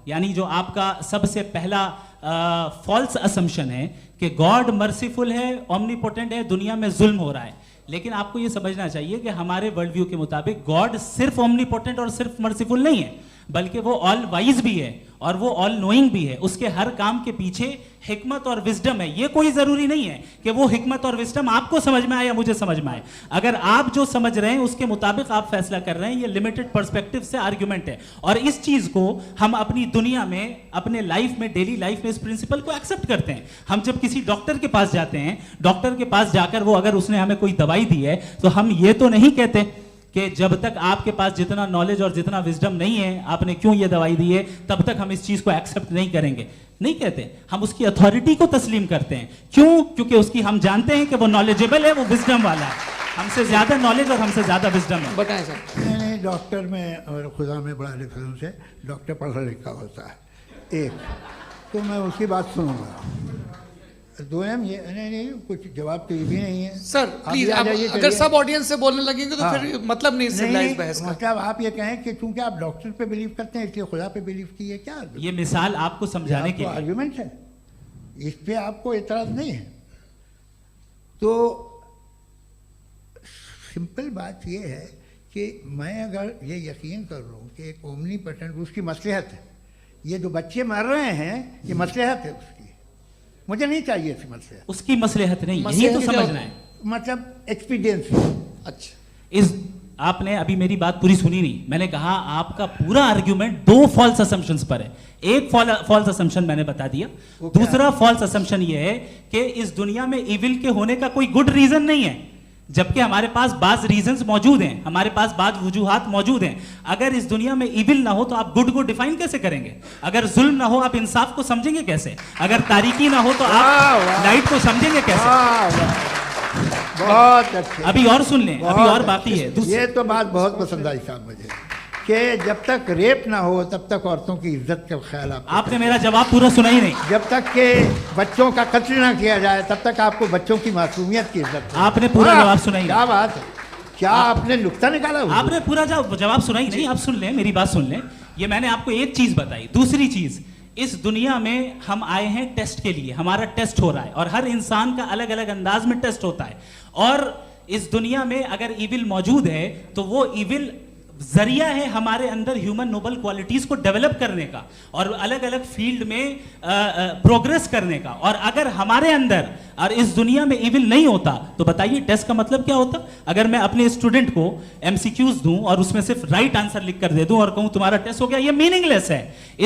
यानी जो आपका सबसे पहला फॉल्स असम्पशन है कि गॉड मर्सीफुल है, ओमनीपोटेंट है, दुनिया में जुल्म हो रहा है। लेकिन आपको यह समझना चाहिए कि हमारे वर्ल्ड व्यू के मुताबिक गॉड सिर्फ ओमनीपोटेंट और सिर्फ मर्सीफुल नहीं है, बल्कि वो ऑल वाइज भी है और वो ऑल नोइंग भी है। उसके हर काम के पीछे हिकमत और विजडम है। ये कोई जरूरी नहीं है कि वो हिकमत और विजडम आपको समझ में आए या मुझे समझ में आए। अगर आप जो समझ रहे हैं उसके मुताबिक आप फैसला कर रहे हैं, ये लिमिटेड पर्सपेक्टिव से आर्गुमेंट है। और इस चीज को हम अपनी दुनिया में, अपने लाइफ में, डेली लाइफ में इस प्रिंसिपल को एक्सेप्ट करते हैं। हम जब किसी डॉक्टर के पास जाते हैं, डॉक्टर के पास जाकर वो अगर उसने हमें कोई दवाई दी है तो हम ये तो नहीं कहते कि जब तक आपके पास जितना नॉलेज और जितना विजडम नहीं है, आपने क्यों ये दवाई दी है, तब तक हम इस चीज को एक्सेप्ट नहीं करेंगे। नहीं कहते, हम उसकी अथॉरिटी को तस्लीम करते हैं। क्यों? क्योंकि उसकी हम जानते हैं कि वो नॉलेजेबल है, वो विजडम वाला है, हमसे ज्यादा नॉलेज और हमसे ज्यादा विजडम है। बताएं सर। नहीं, डॉक्टर में और खुदा में बड़ा डिफरेंस है। डॉक्टर पढ़ा लिखा होता है एक, तो मैं उसकी बात सुनूंगा। दोयम ये नहीं, कुछ जवाब तो ये भी नहीं है सर। प्लीज आप अगर सब ऑडियंस से बोलने लगेंगे तो फिर मतलब नहीं सिविलाइज्ड बहस का। मतलब आप ये कहें कि चूंकि आप डॉक्टर पे बिलीव करते हैं इसलिए खुदा पे बिलीव किए, क्या ये मिसाल आपको समझाने के लिए आर्गुमेंट है, इस पे आपको एतराज नहीं है। तो सिंपल बात ये है कि मैं अगर ये यकीन कर लूँ कि एक ओमनीपोटेंट, उसकी मसलहत है, ये जो बच्चे मर रहे हैं ये मसलहत है उसकी, मुझे नहीं चाहिए थी मसलहत। उसकी मसलहत नहीं, यही तो समझना है, मतलब एक्सपीरियंस। अच्छा, इस आपने अभी मेरी बात पूरी सुनी नहीं। मैंने कहा आपका पूरा आर्ग्यूमेंट दो फॉल्स असम्पशंस पर है। एक फॉल्स असम्पशन मैंने बता दिया, दूसरा फॉल्स असम्पशन ये है कि इस दुनिया में इविल के होने का कोई गुड रीजन नहीं है, जबकि हमारे पास बाज रीजंस मौजूद हैं, हमारे पास बाज वजूहात मौजूद हैं। अगर इस दुनिया में इविल ना हो तो आप गुड को डिफाइन कैसे करेंगे? अगर जुल्म ना हो आप इंसाफ को समझेंगे कैसे? अगर तारीकी ना हो तो आप लाइट को समझेंगे कैसे? बहुत अच्छे। अभी और सुन लें, अभी और बाकी है। ये तो बात बहुत पसंद आई साहब मुझे कि जब तक रेप ना हो तब तक औरतों की इज्जत का ख्याल आपने मेरा जवाब पूरा सुना ही नहीं। जब तक के बच्चों का कत्ल ना किया जाए तब तक आपको बच्चों की मासूमियत की इज्जत। आपने पूरा जवाब सुना ही नहीं। क्या बात है, क्या आपने नुक्ता निकाला? आपने पूरा जवाब सुना ही नहीं। आप सुन लें, मेरी बात सुन लें। ये मैंने आपको एक चीज बताई। दूसरी चीज, इस दुनिया में हम आए हैं टेस्ट के लिए, हमारा टेस्ट हो रहा है और हर इंसान का अलग अलग अंदाज में टेस्ट होता है। और इस दुनिया में अगर इविल मौजूद है तो वो इविल जरिया है हमारे अंदर ह्यूमन नोबल क्वालिटीज को डेवलप करने का और अलग अलग फील्ड में प्रोग्रेस करने का। और अगर हमारे अंदर और इस दुनिया में इविल नहीं होता तो बताइए टेस्ट का मतलब क्या होता? अगर मैं अपने स्टूडेंट को एमसीक्यूज दूं और उसमें सिर्फ राइट आंसर लिख कर दे दूं और कहूं तुम्हारा टेस्ट हो गया, ये मीनिंगलेस है। इस